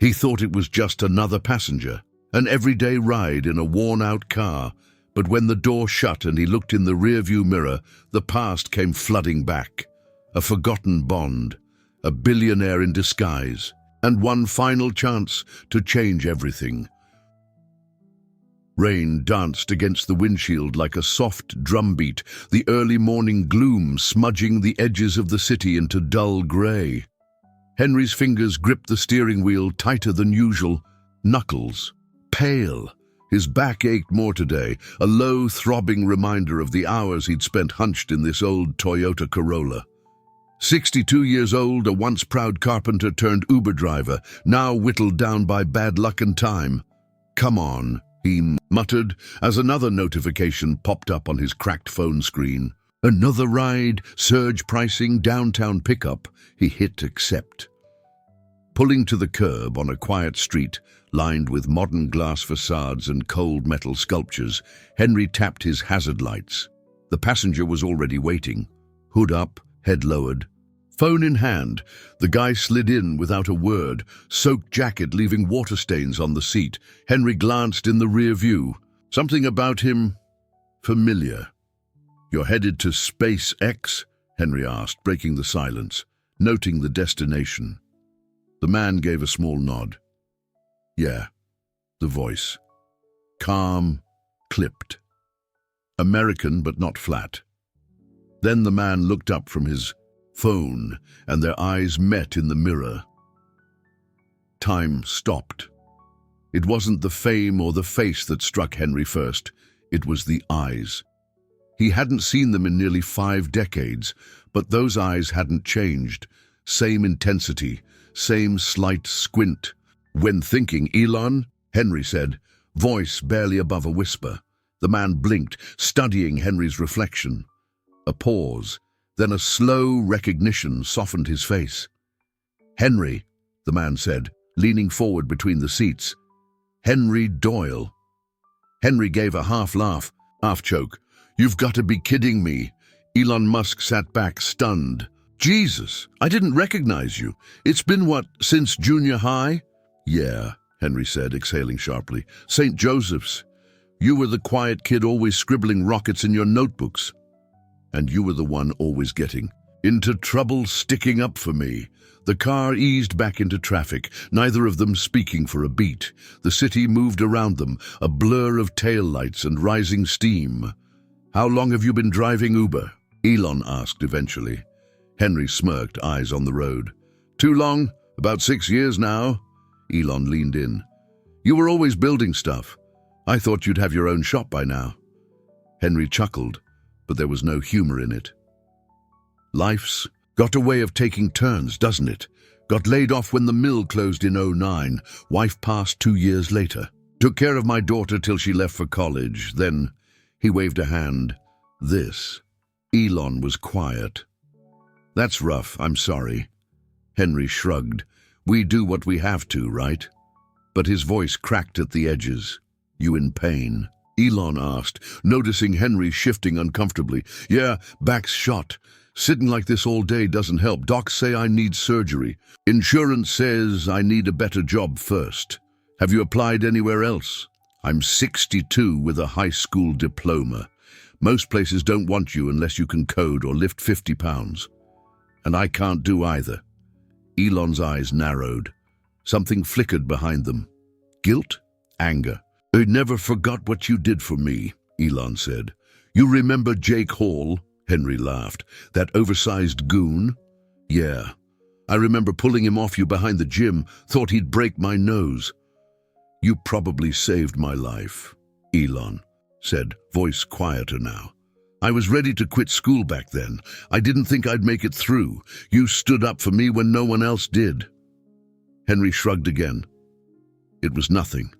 He thought it was just another passenger, an everyday ride in a worn-out car, but when the door shut and he looked in the rearview mirror, the past came flooding back. A forgotten bond, a billionaire in disguise, and one final chance to change everything. Rain danced against the windshield like a soft drumbeat, the early morning gloom smudging the edges of the city into dull grey. Henry's fingers gripped the steering wheel tighter than usual, knuckles pale. His back ached more today, a low, throbbing reminder of the hours he'd spent hunched in this old Toyota Corolla. 62 years old, a once proud carpenter turned Uber driver, now whittled down by bad luck and time. "Come on," he muttered as another notification popped up on his cracked phone screen. Another ride, surge pricing, downtown pickup. He hit accept. Pulling to the curb on a quiet street, lined with modern glass facades and cold metal sculptures, Henry tapped his hazard lights. The passenger was already waiting. Hood up, head lowered. Phone in hand, the guy slid in without a word, soaked jacket leaving water stains on the seat. Henry glanced in the rear view. Something about him familiar. "You're headed to Space X?" Henry asked, breaking the silence, noting the destination. The man gave a small nod. "Yeah." The voice. Calm, clipped. American but not flat. Then the man looked up from his phone, and their eyes met in the mirror. Time stopped. It wasn't the fame or the face that struck Henry first, it was the eyes. He hadn't seen them in nearly 5 decades, but those eyes hadn't changed. Same intensity, same slight squint. "When thinking, Elon," Henry said, voice barely above a whisper. The man blinked, studying Henry's reflection. A pause. Then a slow recognition softened his face. "Henry," the man said, leaning forward between the seats. "Henry Doyle." Henry gave a half laugh, half choke. "You've got to be kidding me." Elon Musk sat back, stunned. "Jesus, I didn't recognize you. It's been what, since junior high?" "Yeah," Henry said, exhaling sharply. "St. Joseph's. You were the quiet kid always scribbling rockets in your notebooks. And you were the one always getting into trouble, sticking up for me." The car eased back into traffic, neither of them speaking for a beat. The city moved around them, a blur of taillights and rising steam. "How long have you been driving Uber?" Elon asked eventually. Henry smirked, eyes on the road. "Too long? About 6 years now." Elon leaned in. "You were always building stuff. I thought you'd have your own shop by now." Henry chuckled, but there was no humor in it. "Life's got a way of taking turns, doesn't it? Got laid off when the mill closed in '09. Wife passed 2 years later. Took care of my daughter till she left for college. Then," he waved a hand, "this." Elon was quiet. "That's rough, I'm sorry." Henry shrugged. "We do what we have to, right?" But his voice cracked at the edges. "You in pain?" Elon asked, noticing Henry shifting uncomfortably. "Yeah, back's shot. Sitting like this all day doesn't help. Docs say I need surgery. Insurance says I need a better job first. Have you applied anywhere else?" "I'm 62 with a high school diploma. Most places don't want you unless you can code or lift 50 pounds. And I can't do either." Elon's eyes narrowed. Something flickered behind them. Guilt? Anger. "I never forgot what you did for me," Elon said. "You remember Jake Hall?" Henry laughed. "That oversized goon?" "Yeah. I remember pulling him off you behind the gym, thought he'd break my nose." "You probably saved my life," Elon said, voice quieter now. "I was ready to quit school back then. I didn't think I'd make it through. You stood up for me when no one else did." Henry shrugged again. It was nothing.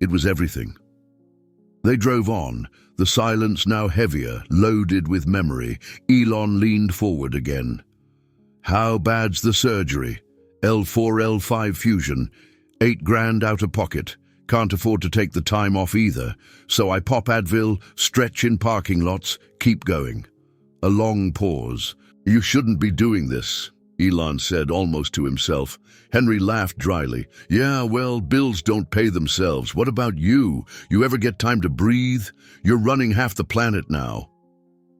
It was everything. They drove on, the silence now heavier, loaded with memory. Elon leaned forward again. "How bad's the surgery?" "L4, L5 fusion. 8 grand out of pocket. Can't afford to take the time off either. So I pop Advil, stretch in parking lots, keep going." A long pause. "You shouldn't be doing this." Elon said almost to himself. Henry laughed dryly. Yeah, well, bills don't pay themselves. What about you? You ever get time to breathe? You're running half the planet now.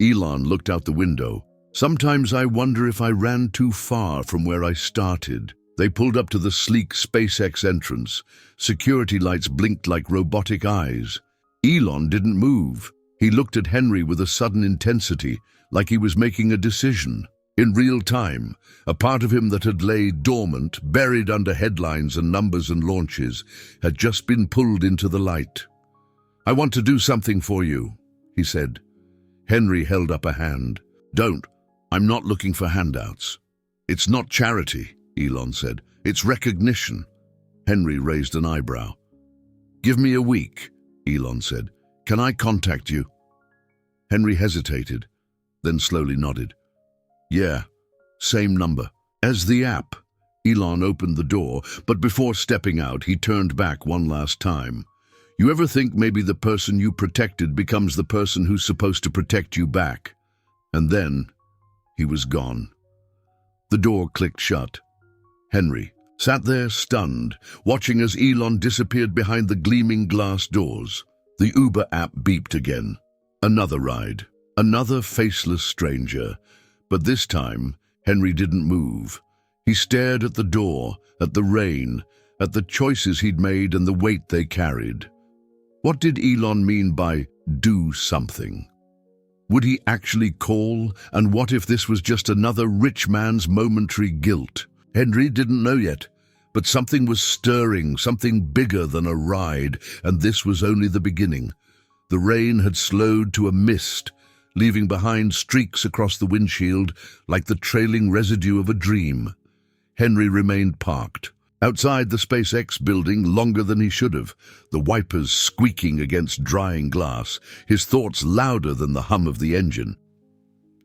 Elon looked out the window. Sometimes I wonder if I ran too far from where I started. They pulled up to the sleek SpaceX entrance. Security lights blinked like robotic eyes. Elon didn't move. He looked at Henry with a sudden intensity, like he was making a decision. In real time, a part of him that had laid dormant, buried under headlines and numbers and launches, had just been pulled into the light. I want to do something for you, he said. Henry held up a hand. Don't. I'm not looking for handouts. It's not charity, Elon said. It's recognition. Henry raised an eyebrow. Give me a week, Elon said. Can I contact you? Henry hesitated, then slowly nodded. Yeah, same number. As the app. Elon opened the door, but before stepping out, he turned back one last time. You ever think maybe the person you protected becomes the person who's supposed to protect you back? And then, he was gone. The door clicked shut. Henry sat there stunned, watching as Elon disappeared behind the gleaming glass doors. The Uber app beeped again. Another ride. Another faceless stranger. But this time, Henry didn't move. He stared at the door, at the rain, at the choices he'd made and the weight they carried. What did Elon mean by do something? Would he actually call? And what if this was just another rich man's momentary guilt? Henry didn't know yet, but something was stirring, something bigger than a ride, and this was only the beginning. The rain had slowed to a mist, leaving behind streaks across the windshield like the trailing residue of a dream. Henry remained parked, outside the SpaceX building longer than he should have, the wipers squeaking against drying glass, his thoughts louder than the hum of the engine.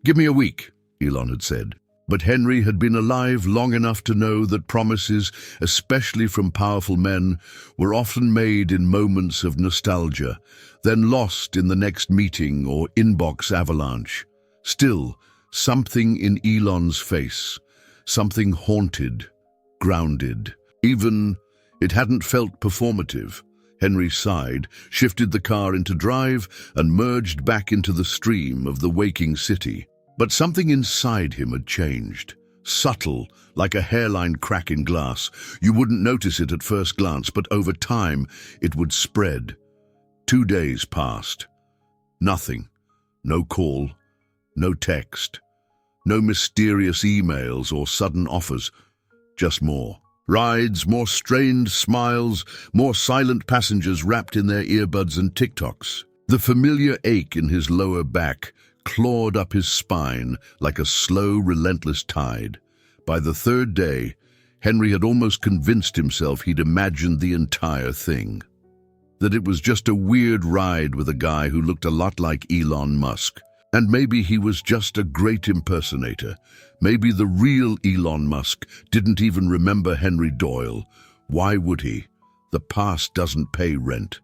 Give me a week, Elon had said. But Henry had been alive long enough to know that promises, especially from powerful men, were often made in moments of nostalgia, then lost in the next meeting or inbox avalanche. Still, something in Elon's face, something haunted, grounded. Even it hadn't felt performative. Henry sighed, shifted the car into drive, and merged back into the stream of the waking city. But something inside him had changed. Subtle, like a hairline crack in glass. You wouldn't notice it at first glance, but over time it would spread. 2 days passed. Nothing. No call. No text. No mysterious emails or sudden offers. Just more. Rides, more strained smiles, more silent passengers wrapped in their earbuds and TikToks. The familiar ache in his lower back clawed up his spine like a slow, relentless tide. By the 3rd day, Henry had almost convinced himself he'd imagined the entire thing. That it was just a weird ride with a guy who looked a lot like Elon Musk. And maybe he was just a great impersonator. Maybe the real Elon Musk didn't even remember Henry Doyle. Why would he? The past doesn't pay rent.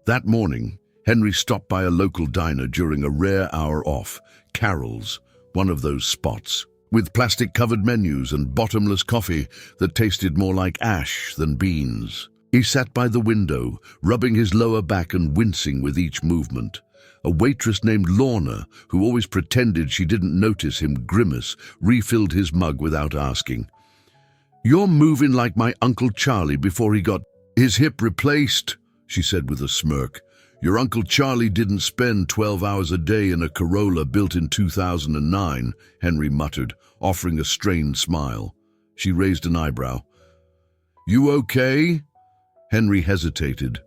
That morning, Henry stopped by a local diner during a rare hour off, Carol's, one of those spots, with plastic-covered menus and bottomless coffee that tasted more like ash than beans. He sat by the window, rubbing his lower back and wincing with each movement. A waitress named Lorna, who always pretended she didn't notice him grimace, refilled his mug without asking. "You're moving like my Uncle Charlie before he got his hip replaced," she said with a smirk. "Your Uncle Charlie didn't spend 12 hours a day in a Corolla built in 2009, Henry muttered, offering a strained smile. She raised an eyebrow. "You okay?" Henry hesitated,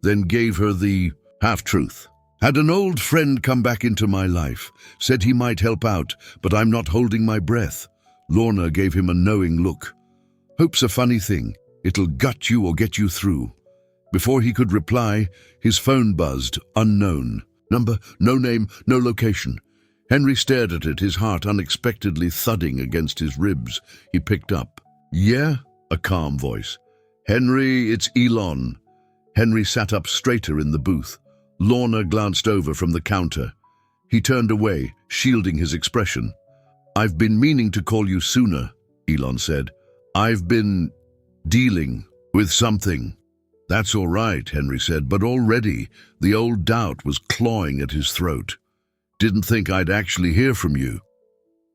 then gave her the half-truth. "Had an old friend come back into my life, said he might help out, but I'm not holding my breath." Lorna gave him a knowing look. "Hope's a funny thing. It'll gut you or get you through." Before he could reply, his phone buzzed, unknown. Number, no name, no location. Henry stared at it, his heart unexpectedly thudding against his ribs. He picked up. "Yeah?" A calm voice. "Henry, it's Elon." Henry sat up straighter in the booth. Lorna glanced over from the counter. He turned away, shielding his expression. "I've been meaning to call you sooner," Elon said. "I've been dealing with something." "That's all right," Henry said, but already the old doubt was clawing at his throat. "Didn't think I'd actually hear from you."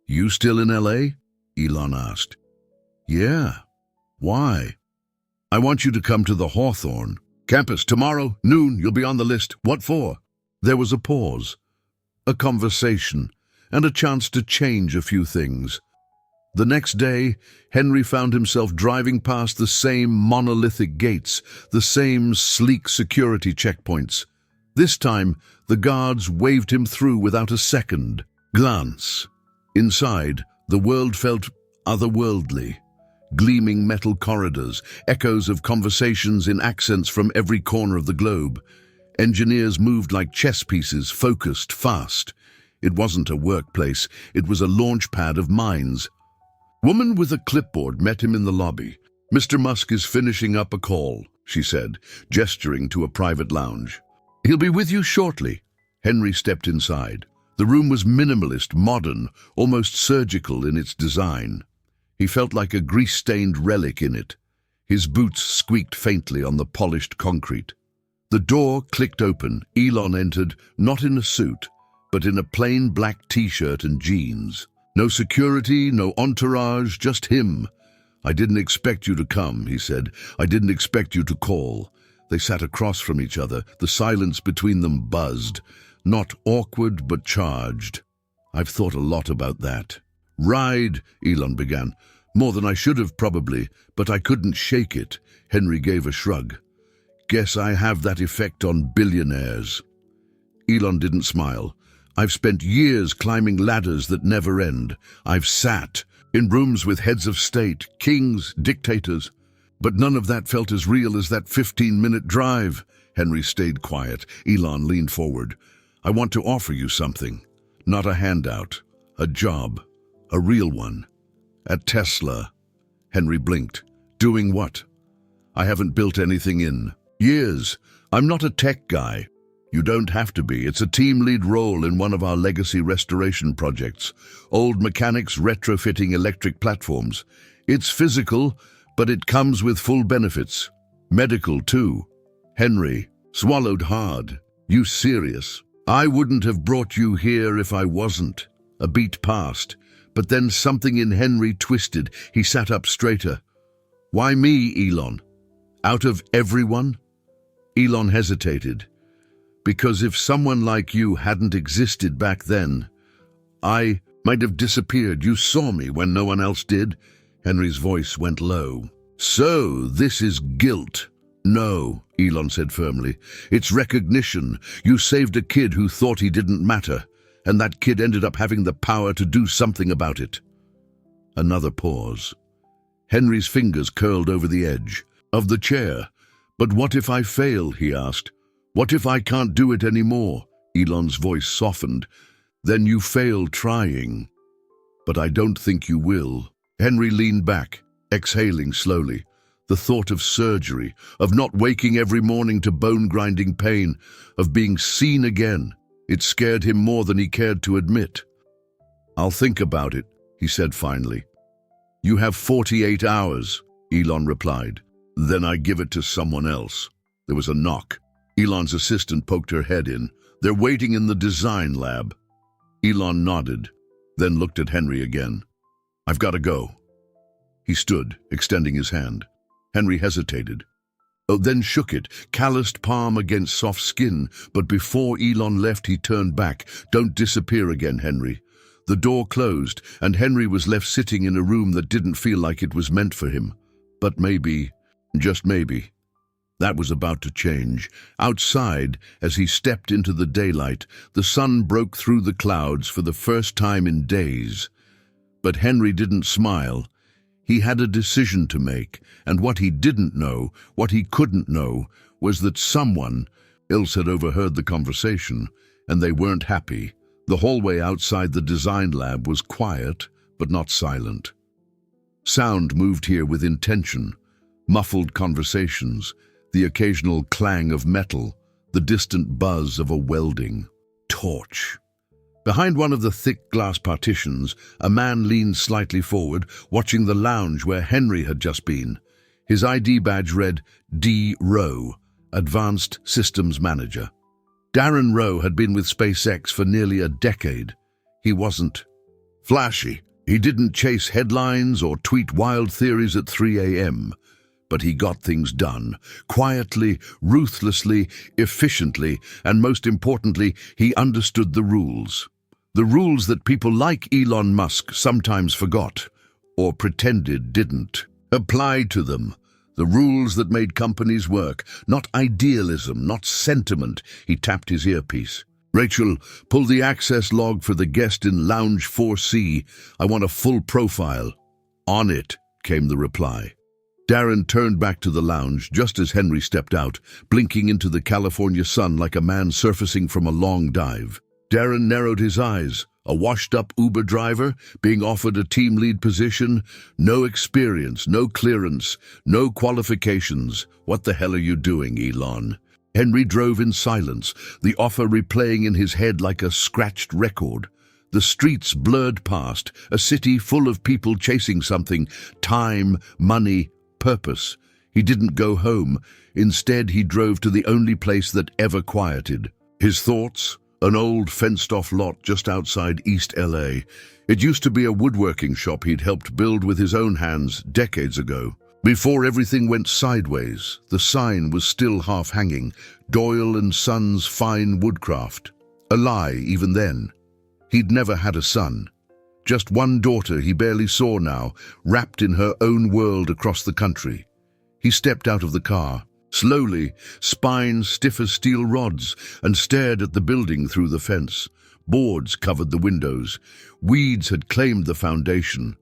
"You still in LA?" Elon asked. "Yeah. Why?" "I want you to come to the Hawthorne campus tomorrow, noon. You'll be on the list." "What for?" There was a pause, a conversation, and a chance to change a few things. The next day, Henry found himself driving past the same monolithic gates, the same sleek security checkpoints. This time, the guards waved him through without a second glance. Inside, the world felt otherworldly. Gleaming metal corridors, echoes of conversations in accents from every corner of the globe. Engineers moved like chess pieces, focused, fast. It wasn't a workplace, it was a launch pad of minds. Woman with a clipboard met him in the lobby. "Mr. Musk is finishing up a call," she said, gesturing to a private lounge. "He'll be with you shortly." Henry stepped inside. The room was minimalist, modern, almost surgical in its design. He felt like a grease-stained relic in it. His boots squeaked faintly on the polished concrete. The door clicked open. Elon entered, not in a suit, but in a plain black t-shirt and jeans. No security, no entourage, just him. "I didn't expect you to come," he said. "I didn't expect you to call." They sat across from each other. The silence between them buzzed. Not awkward, but charged. "I've thought a lot about that." "Ride," Elon began. "More than I should have, probably, but I couldn't shake it." Henry gave a shrug. "Guess I have that effect on billionaires." Elon didn't smile. "I've spent years climbing ladders that never end. I've sat in rooms with heads of state, kings, dictators. But none of that felt as real as that 15-minute drive." Henry stayed quiet. Elon leaned forward. "I want to offer you something. Not a handout. A job. A real one. At Tesla." Henry blinked. "Doing what?" "I haven't built anything in years. I'm not a tech guy." "You don't have to be. It's a team lead role in one of our legacy restoration projects. Old mechanics retrofitting electric platforms. It's physical, but it comes with full benefits. Medical, too." Henry swallowed hard. "You serious?" "I wouldn't have brought you here if I wasn't." A beat passed, but then something in Henry twisted. He sat up straighter. "Why me, Elon? Out of everyone?" Elon hesitated. "Because if someone like you hadn't existed back then, I might have disappeared. You saw me when no one else did." Henry's voice went low. "So this is guilt." "No," Elon said firmly. "It's recognition. You saved a kid who thought he didn't matter, and that kid ended up having the power to do something about it." Another pause. Henry's fingers curled over the edge of the chair. "But what if I fail?" he asked. "What if I can't do it anymore?" Elon's voice softened. "Then you fail trying." "But I don't think you will." Henry leaned back, exhaling slowly. The thought of surgery, of not waking every morning to bone-grinding pain, of being seen again, it scared him more than he cared to admit. "I'll think about it," he said finally. "You have 48 hours, Elon replied. "Then I give it to someone else." There was a knock. Elon's assistant poked her head in. "They're waiting in the design lab." Elon nodded, then looked at Henry again. "I've got to go." He stood, extending his hand. Henry hesitated. Then shook it, calloused palm against soft skin, but before Elon left he turned back. "Don't disappear again, Henry." The door closed, and Henry was left sitting in a room that didn't feel like it was meant for him. But maybe, just maybe, that was about to change. Outside, as he stepped into the daylight, the sun broke through the clouds for the first time in days. But Henry didn't smile. He had a decision to make, and what he didn't know, what he couldn't know, was that someone else had overheard the conversation, and they weren't happy. The hallway outside the design lab was quiet, but not silent. Sound moved here with intention. Muffled conversations, the occasional clang of metal, the distant buzz of a welding torch. Behind one of the thick glass partitions, a man leaned slightly forward, watching the lounge where Henry had just been. His ID badge read D. Rowe, Advanced Systems Manager. Darren Rowe had been with SpaceX for nearly a decade. He wasn't flashy. He didn't chase headlines or tweet wild theories at 3 a.m., but he got things done, quietly, ruthlessly, efficiently, and most importantly, he understood the rules. The rules that people like Elon Musk sometimes forgot, or pretended didn't. Apply to them. The rules that made companies work, not idealism, not sentiment. He tapped his earpiece. Rachel, pull the access log for the guest in Lounge 4C. I want a full profile. On it, came the reply. Darren turned back to the lounge just as Henry stepped out, blinking into the California sun like a man surfacing from a long dive. Darren narrowed his eyes. A washed-up Uber driver, being offered a team lead position, no experience, no clearance, no qualifications. What the hell are you doing, Elon? Henry drove in silence, the offer replaying in his head like a scratched record. The streets blurred past, a city full of people chasing something, time, money, purpose. He didn't go home. Instead, he drove to the only place that ever quieted. His thoughts? An old fenced-off lot just outside East LA. It used to be a woodworking shop he'd helped build with his own hands decades ago. Before everything went sideways, the sign was still half-hanging, Doyle and Sons Fine Woodcraft. A lie even then. He'd never had a son. Just one daughter he barely saw now, wrapped in her own world across the country. He stepped out of the car, slowly, spine stiff as steel rods, and stared at the building through the fence. Boards covered the windows. Weeds had claimed the foundation.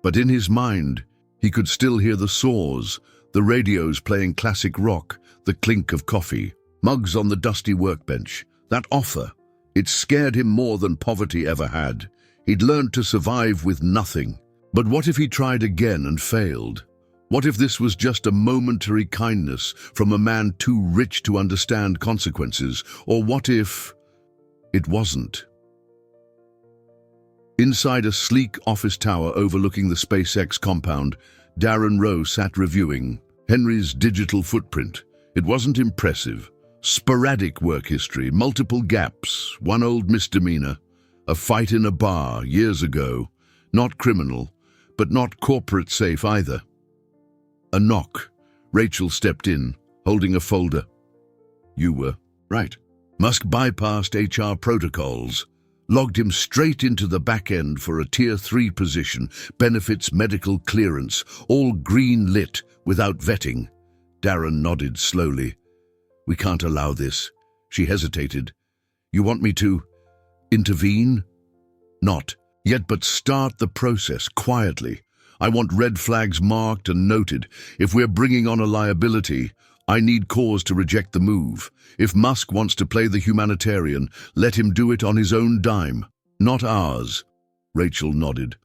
But in his mind, he could still hear the saws, the radios playing classic rock, the clink of coffee, mugs on the dusty workbench. That offer, it scared him more than poverty ever had. He'd learned to survive with nothing. But what if he tried again and failed? What if this was just a momentary kindness from a man too rich to understand consequences? Or what if it wasn't? Inside a sleek office tower overlooking the SpaceX compound, Darren Rowe sat reviewing Henry's digital footprint. It wasn't impressive. Sporadic work history, multiple gaps, one old misdemeanor, a fight in a bar years ago. Not criminal, but not corporate safe either. A knock. Rachel stepped in, holding a folder. You were right. Musk bypassed HR protocols, logged him straight into the back end for a Tier 3 position, benefits, medical clearance, all green lit without vetting. Darren nodded slowly. We can't allow this. She hesitated. You want me to intervene? Not yet, but start the process quietly. I want red flags marked and noted. If we're bringing on a liability, I need cause to reject the move. If Musk wants to play the humanitarian, let him do it on his own dime, not ours. Rachel nodded.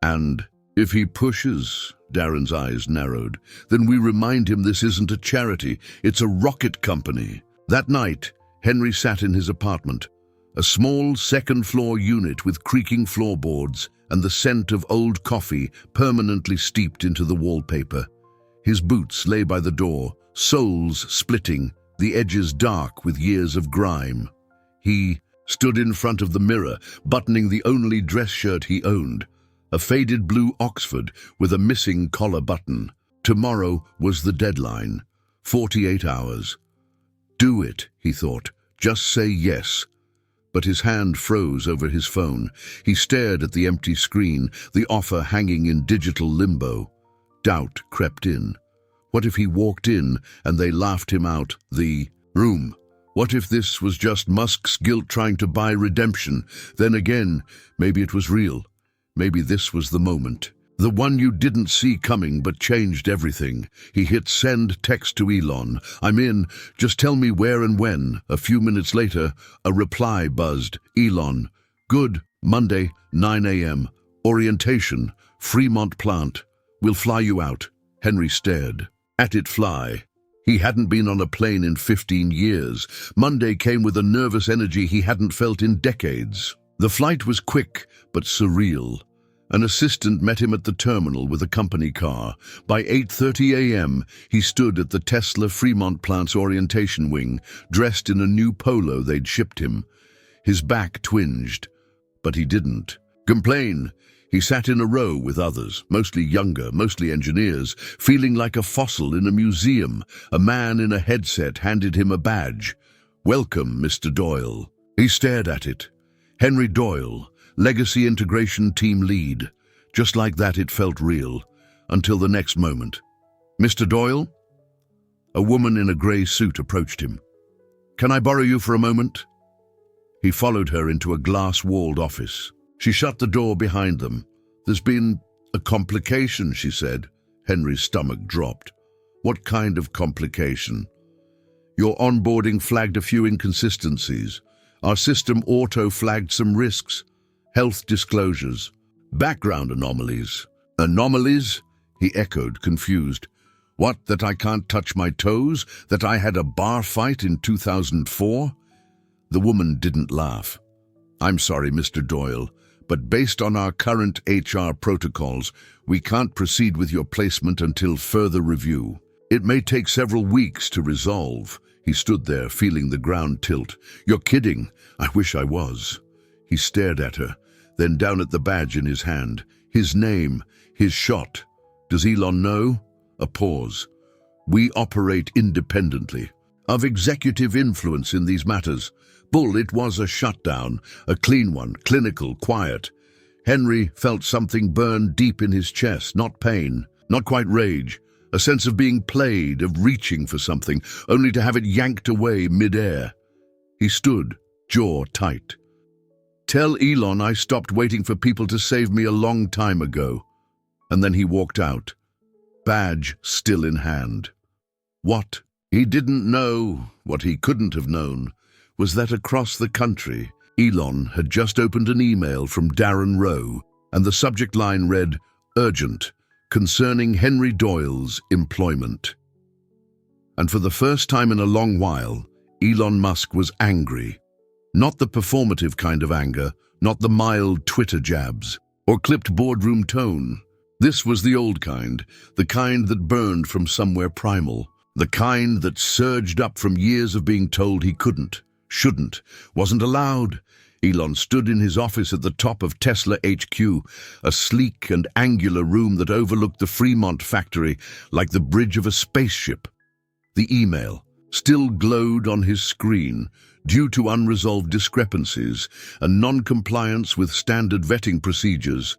And if he pushes, Darren's eyes narrowed, then we remind him this isn't a charity, it's a rocket company. That night, Henry sat in his apartment, a small second-floor unit with creaking floorboards and the scent of old coffee permanently steeped into the wallpaper. His boots lay by the door, soles splitting, the edges dark with years of grime. He stood in front of the mirror, buttoning the only dress shirt he owned, a faded blue Oxford with a missing collar button. Tomorrow was the deadline. 48 hours. Do it, he thought. Just say yes. But his hand froze over his phone. He stared at the empty screen, the offer hanging in digital limbo. Doubt crept in. What if he walked in and they laughed him out the room? What if this was just Musk's guilt trying to buy redemption? Then again, maybe it was real. Maybe this was the moment. The one you didn't see coming but changed everything. He hit send text to Elon. I'm in. Just tell me where and when. A few minutes later, a reply buzzed. Elon. Good. Monday, 9 a.m. Orientation. Fremont plant. We'll fly you out. Henry stared. At it fly. He hadn't been on a plane in 15 years. Monday came with a nervous energy he hadn't felt in decades. The flight was quick, but surreal. An assistant met him at the terminal with a company car. By 8:30 a.m., he stood at the Tesla Fremont plant's orientation wing, dressed in a new polo they'd shipped him. His back twinged, but he didn't complain. He sat in a row with others, mostly younger, mostly engineers, feeling like a fossil in a museum. A man in a headset handed him a badge. "Welcome, Mr. Doyle." He stared at it. Henry Doyle, Legacy Integration Team Lead. Just like that, it felt real, until the next moment. "Mr. Doyle?" A woman in a grey suit approached him. "Can I borrow you for a moment?" He followed her into a glass-walled office. She shut the door behind them. "There's been a complication," she said. Henry's stomach dropped. "What kind of complication?" "Your onboarding flagged a few inconsistencies. Our system auto-flagged some risks. Health disclosures. Background anomalies." "Anomalies?" he echoed, confused. "What, that I can't touch my toes? That I had a bar fight in 2004? The woman didn't laugh. "I'm sorry, Mr. Doyle, but based on our current HR protocols, we can't proceed with your placement until further review. It may take several weeks to resolve." He stood there, feeling the ground tilt. "You're kidding. I wish I was." He stared at her, then down at the badge in his hand. His name, his shot. "Does Elon know?" A pause. "We operate independently of executive influence in these matters." Bull, it was a shutdown, a clean one, clinical, quiet. Henry felt something burn deep in his chest, not pain, not quite rage, a sense of being played, of reaching for something, only to have it yanked away mid-air. He stood, jaw tight. "Tell Elon I stopped waiting for people to save me a long time ago." And then he walked out, badge still in hand. What he didn't know, what he couldn't have known, was that across the country, Elon had just opened an email from Darren Rowe, and the subject line read, "Urgent, concerning Henry Doyle's employment." And for the first time in a long while, Elon Musk was angry. Not the performative kind of anger, not the mild Twitter jabs, or clipped boardroom tone. This was the old kind, the kind that burned from somewhere primal, the kind that surged up from years of being told he couldn't, shouldn't, wasn't allowed. Elon stood in his office at the top of Tesla HQ, a sleek and angular room that overlooked the Fremont factory like the bridge of a spaceship. The email still glowed on his screen due to unresolved discrepancies and non-compliance with standard vetting procedures.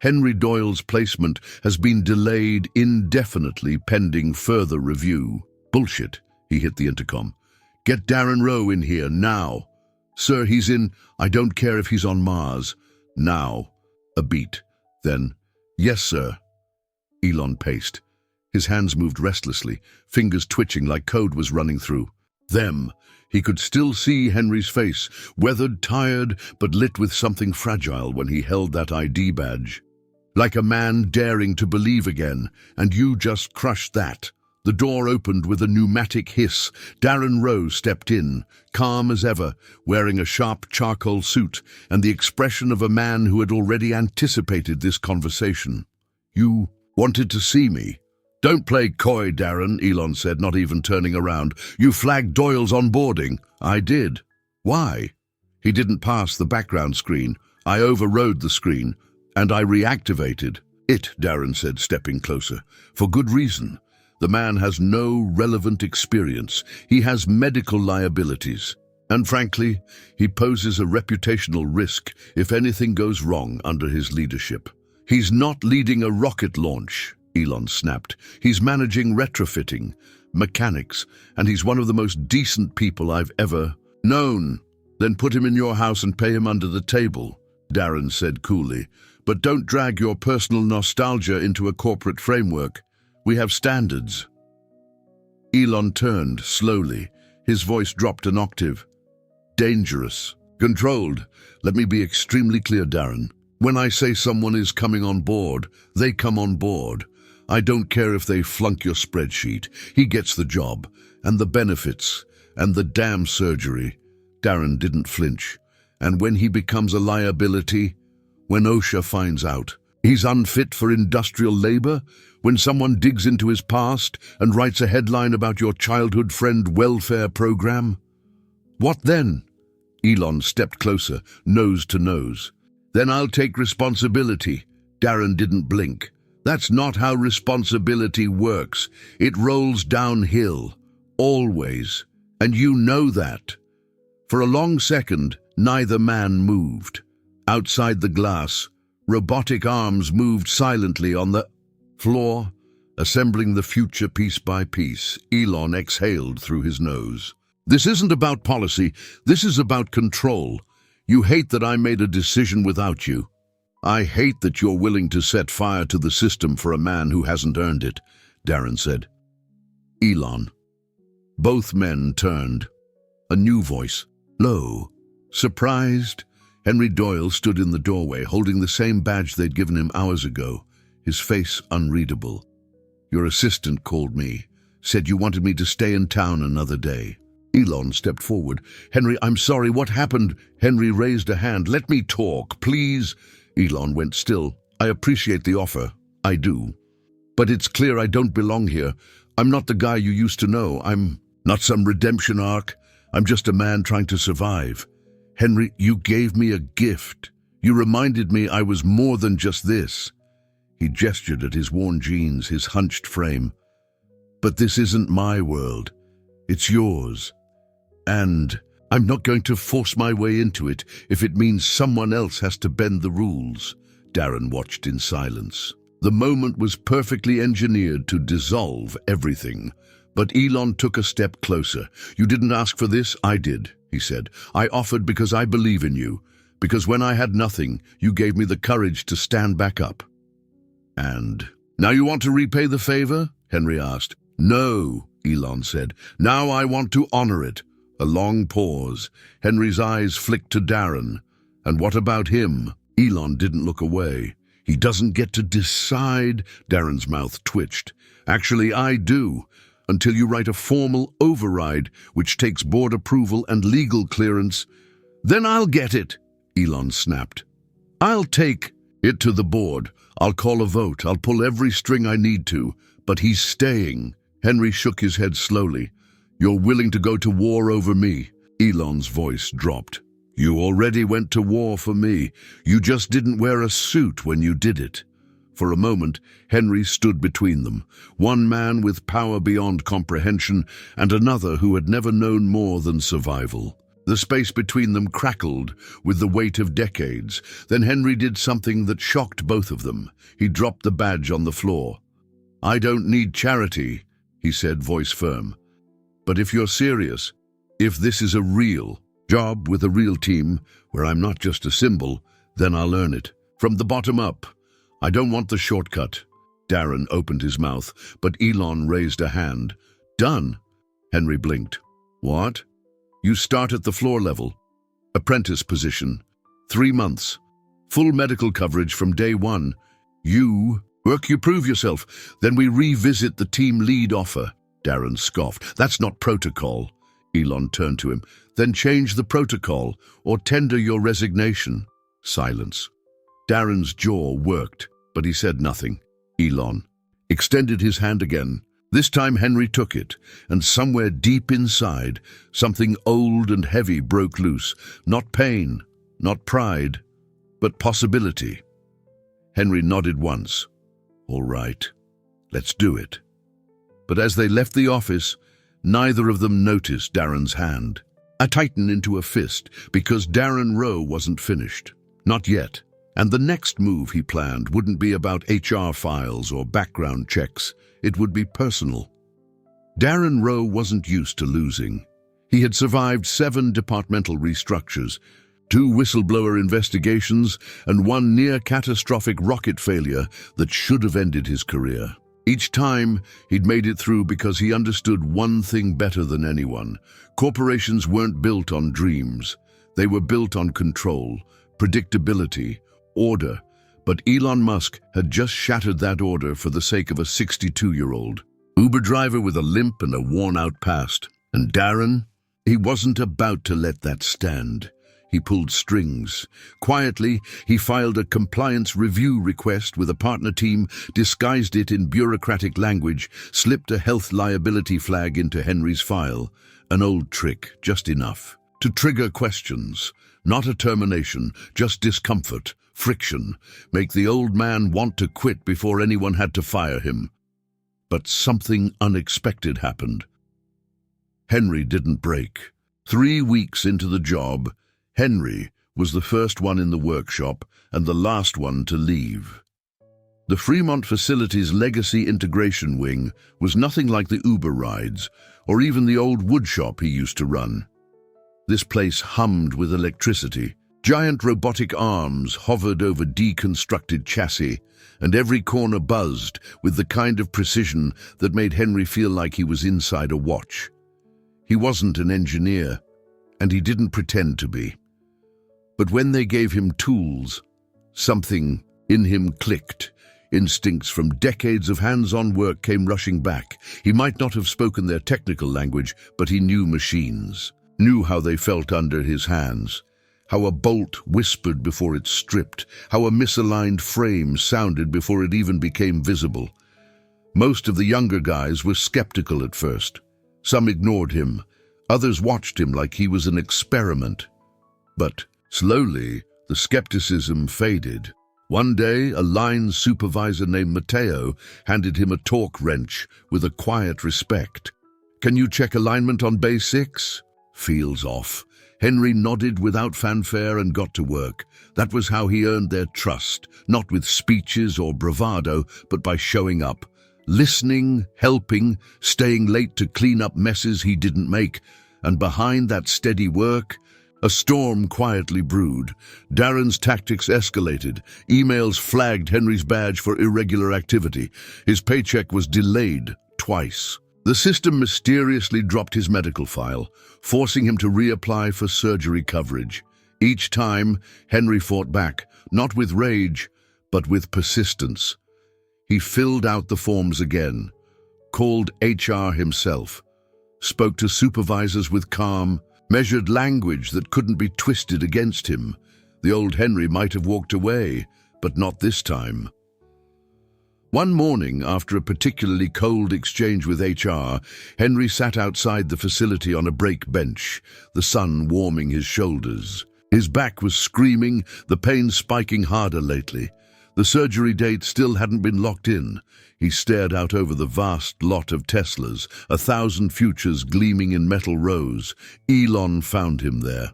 Henry Doyle's placement has been delayed indefinitely pending further review. Bullshit, he hit the intercom. "Get Darren Rowe in here, now." "Sir, he's in. I don't care if he's on Mars." "Now." A beat. Then, "Yes, sir." Elon paced. His hands moved restlessly, fingers twitching like code was running through them. He could still see Henry's face, weathered, tired, but lit with something fragile when he held that ID badge. Like a man daring to believe again, and you just crushed that. The door opened with a pneumatic hiss. Darren Rowe stepped in, calm as ever, wearing a sharp charcoal suit and the expression of a man who had already anticipated this conversation. "You wanted to see me?" "Don't play coy, Darren," Elon said, not even turning around. "You flagged Doyle's onboarding." "I did." "Why?" "He didn't pass the background screen. I overrode the screen, and I reactivated it," Darren said, stepping closer. "For good reason. The man has no relevant experience. He has medical liabilities. And frankly, he poses a reputational risk if anything goes wrong under his leadership." "He's not leading a rocket launch," Elon snapped. "He's managing retrofitting, mechanics, and he's one of the most decent people I've ever known." "Then put him in your house and pay him under the table," Darren said coolly. "But don't drag your personal nostalgia into a corporate framework. We have standards." Elon turned slowly. His voice dropped an octave. "Dangerous. Controlled. Let me be extremely clear, Darren. When I say someone is coming on board, they come on board. I don't care if they flunk your spreadsheet. He gets the job, and the benefits, and the damn surgery. Darren didn't flinch. And when he becomes a liability, when OSHA finds out, he's unfit for industrial labor, when someone digs into his past and writes a headline about your childhood friend welfare program, what then? Elon stepped closer, nose to nose. Then I'll take responsibility. Darren didn't blink. That's not how responsibility works. It rolls downhill. Always. And you know that. For a long second, neither man moved. Outside the glass, robotic arms moved silently on the floor, assembling the future piece by piece. Elon exhaled through his nose. This isn't about policy. This is about control. You hate that I made a decision without you. I hate that you're willing to set fire to the system for a man who hasn't earned it, Darren said. Elon. Both men turned. A new voice. Low. Surprised, Henry Doyle stood in the doorway, holding the same badge they'd given him hours ago, his face unreadable. Your assistant called me, said you wanted me to stay in town another day. Elon stepped forward. Henry, I'm sorry, what happened? Henry raised a hand. Let me talk, please. Elon went still. I appreciate the offer. I do. But it's clear I don't belong here. I'm not the guy you used to know. I'm not some redemption arc. I'm just a man trying to survive. Henry, you gave me a gift. You reminded me I was more than just this. He gestured at his worn jeans, his hunched frame. But this isn't my world. It's yours. And I'm not going to force my way into it if it means someone else has to bend the rules. Darren watched in silence. The moment was perfectly engineered to dissolve everything. But Elon took a step closer. You didn't ask for this, I did, he said. I offered because I believe in you. Because when I had nothing, you gave me the courage to stand back up. And now you want to repay the favor? Henry asked. No, Elon said. Now I want to honor it. A long pause. Henry's eyes flicked to Darren. And what about him? Elon didn't look away. He doesn't get to decide. Darren's mouth twitched. Actually, I do. Until you write a formal override, which takes board approval and legal clearance. Then I'll get it, Elon snapped. I'll take it to the board. I'll call a vote. I'll pull every string I need to. But he's staying. Henry shook his head slowly. You're willing to go to war over me? Elon's voice dropped. You already went to war for me. You just didn't wear a suit when you did it. For a moment, Henry stood between them, one man with power beyond comprehension and another who had never known more than survival. The space between them crackled with the weight of decades. Then Henry did something that shocked both of them. He dropped the badge on the floor. I don't need charity, he said, voice firm. But if you're serious, if this is a real job with a real team, where I'm not just a symbol, then I'll earn it. From the bottom up. I don't want the shortcut. Darren opened his mouth, but Elon raised a hand. Done. Henry blinked. What? You start at the floor level. Apprentice position. 3 months. Full medical coverage from day one. You prove yourself. Then we revisit the team lead offer. Darren scoffed. That's not protocol. Elon turned to him. Then change the protocol or tender your resignation. Silence. Darren's jaw worked, but he said nothing. Elon extended his hand again. This time Henry took it, and somewhere deep inside, something old and heavy broke loose. Not pain, not pride, but possibility. Henry nodded once. All right, let's do it. But as they left the office, neither of them noticed Darren's hand. A tighten into a fist, because Darren Rowe wasn't finished. Not yet. And the next move he planned wouldn't be about HR files or background checks. It would be personal. Darren Rowe wasn't used to losing. He had survived 7 departmental restructures, 2 whistleblower investigations, and 1 near-catastrophic rocket failure that should have ended his career. Each time, he'd made it through because he understood one thing better than anyone. Corporations weren't built on dreams. They were built on control, predictability, order. But Elon Musk had just shattered that order for the sake of a 62-year-old Uber driver with a limp and a worn-out past. And Darren? He wasn't about to let that stand. He pulled strings. Quietly, he filed a compliance review request with a partner team, disguised it in bureaucratic language, slipped a health liability flag into Henry's file. An old trick, just enough to trigger questions. Not a termination, just discomfort, friction. Make the old man want to quit before anyone had to fire him. But something unexpected happened. Henry didn't break. 3 weeks into the job, Henry was the first one in the workshop and the last one to leave. The Fremont facility's legacy integration wing was nothing like the Uber rides or even the old woodshop he used to run. This place hummed with electricity. Giant robotic arms hovered over deconstructed chassis, and every corner buzzed with the kind of precision that made Henry feel like he was inside a watch. He wasn't an engineer, and he didn't pretend to be. But when they gave him tools, something in him clicked. Instincts from decades of hands-on work came rushing back. He might not have spoken their technical language, but he knew machines, knew how they felt under his hands, how a bolt whispered before it stripped, how a misaligned frame sounded before it even became visible. Most of the younger guys were skeptical at first. Some ignored him. Others watched him like he was an experiment. But slowly, the skepticism faded. One day, a line supervisor named Mateo handed him a torque wrench with a quiet respect. "Can you check alignment on bay 6? "Feels off." Henry nodded without fanfare and got to work. That was how he earned their trust, not with speeches or bravado, but by showing up. Listening, helping, staying late to clean up messes he didn't make. And behind that steady work, a storm quietly brewed. Darren's tactics escalated. Emails flagged Henry's badge for irregular activity. His paycheck was delayed twice. The system mysteriously dropped his medical file, forcing him to reapply for surgery coverage. Each time, Henry fought back, not with rage, but with persistence. He filled out the forms again, called HR himself, spoke to supervisors with calm, measured language that couldn't be twisted against him. The old Henry might have walked away, but not this time. One morning, after a particularly cold exchange with HR, Henry sat outside the facility on a brake bench, the sun warming his shoulders. His back was screaming, the pain spiking harder lately. The surgery date still hadn't been locked in. He stared out over the vast lot of Teslas, 1,000 futures gleaming in metal rows. Elon found him there.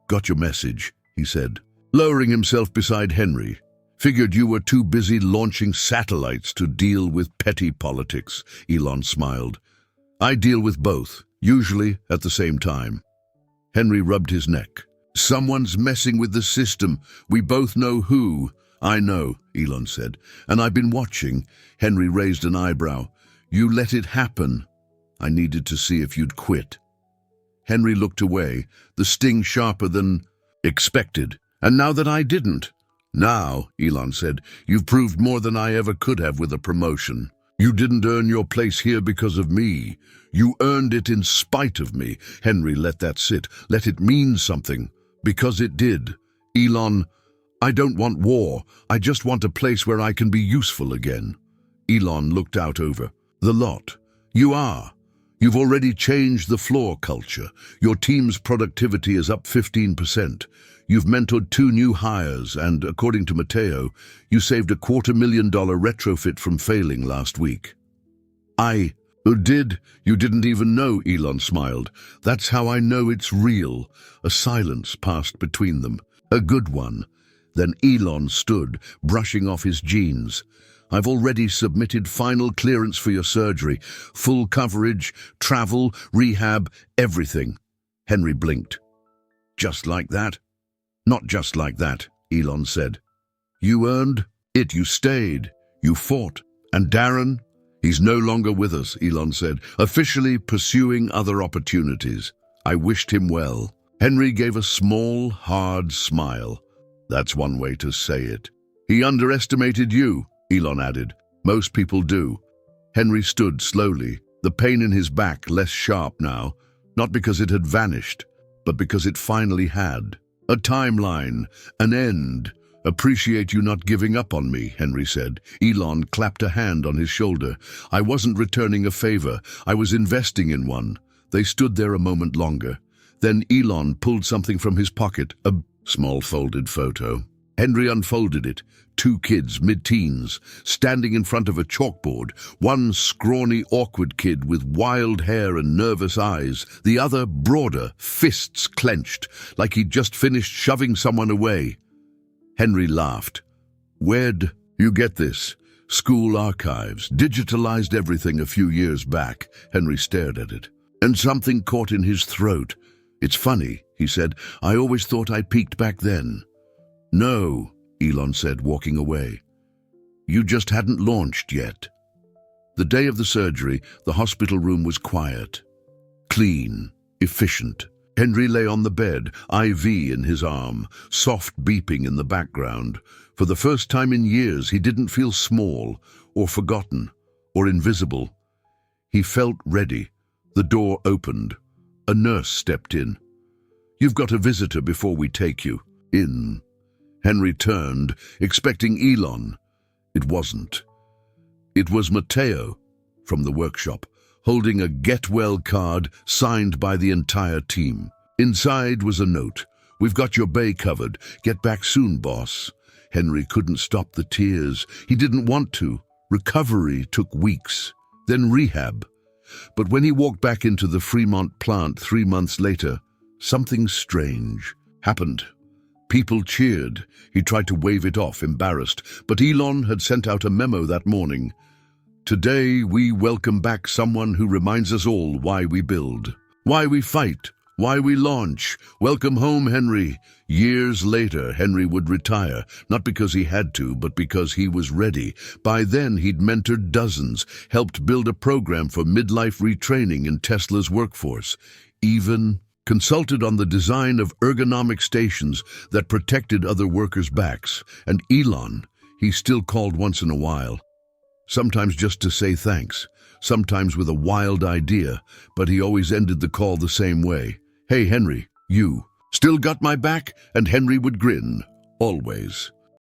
"Got your message," he said, lowering himself beside Henry. "Figured you were too busy launching satellites to deal with petty politics," Elon smiled. "I deal with both, usually at the same time." Henry rubbed his neck. "Someone's messing with the system. We both know who." "I know," Elon said, "and I've been watching." Henry raised an eyebrow. "You let it happen. I needed to see if you'd quit." Henry looked away, the sting sharper than expected. "And now that I didn't?" "Now," Elon said, "you've proved more than I ever could have with a promotion. You didn't earn your place here because of me. You earned it in spite of me." Henry let that sit. Let it mean something. Because it did. "Elon, I don't want war. I just want a place where I can be useful again." Elon looked out over the lot. "You are. You've already changed the floor culture. Your team's productivity is up 15%. You've mentored 2 new hires and, according to Mateo, you saved a $250,000 retrofit from failing last week." "I did? You didn't even know," Elon smiled. "That's how I know it's real." A silence passed between them. A good one. Then Elon stood, brushing off his jeans. "I've already submitted final clearance for your surgery. Full coverage, travel, rehab, everything." Henry blinked. "Just like that?" "Not just like that," Elon said. "You earned it. You stayed. You fought. And Darren? He's no longer with us," Elon said, "officially pursuing other opportunities. I wished him well." Henry gave a small, hard smile. "That's one way to say it." He underestimated you, Elon added. Most people do. Henry stood slowly, the pain in his back less sharp now, not because it had vanished, but because it finally had. A timeline, an end. Appreciate you not giving up on me, Henry said. Elon clapped a hand on his shoulder. I wasn't returning a favor, I was investing in one. They stood there a moment longer. Then Elon pulled something from his pocket, a small folded photo. Henry unfolded it. 2 kids, mid-teens, standing in front of a chalkboard. One scrawny, awkward kid with wild hair and nervous eyes. The other broader, fists clenched, like he'd just finished shoving someone away. Henry laughed. Where'd you get this? School archives, digitalized everything a few years back. Henry stared at it. And something caught in his throat. It's funny, he said. I always thought I peaked back then. No, Elon said, walking away. You just hadn't launched yet. The day of the surgery, the hospital room was quiet. Clean, efficient. Henry lay on the bed, IV in his arm, soft beeping in the background. For the first time in years, he didn't feel small, or forgotten, or invisible. He felt ready. The door opened. A nurse stepped in. You've got a visitor before we take you in. Henry turned, expecting Elon. It wasn't. It was Matteo from the workshop, holding a get-well card signed by the entire team. Inside was a note. We've got your bay covered. Get back soon, boss. Henry couldn't stop the tears. He didn't want to. Recovery took weeks, then rehab. But when he walked back into the Fremont plant 3 months later, something strange happened. People cheered. He tried to wave it off, embarrassed, but Elon had sent out a memo that morning. Today we welcome back someone who reminds us all why we build, why we fight, why we launch. Welcome home, Henry. Years later, Henry would retire, not because he had to, but because he was ready. By then, he'd mentored dozens, helped build a program for midlife retraining in Tesla's workforce, even consulted on the design of ergonomic stations that protected other workers' backs. And Elon, he still called once in a while. Sometimes just to say thanks, sometimes with a wild idea, but he always ended the call the same way. Hey, Henry, you still got my back? And Henry would grin, always.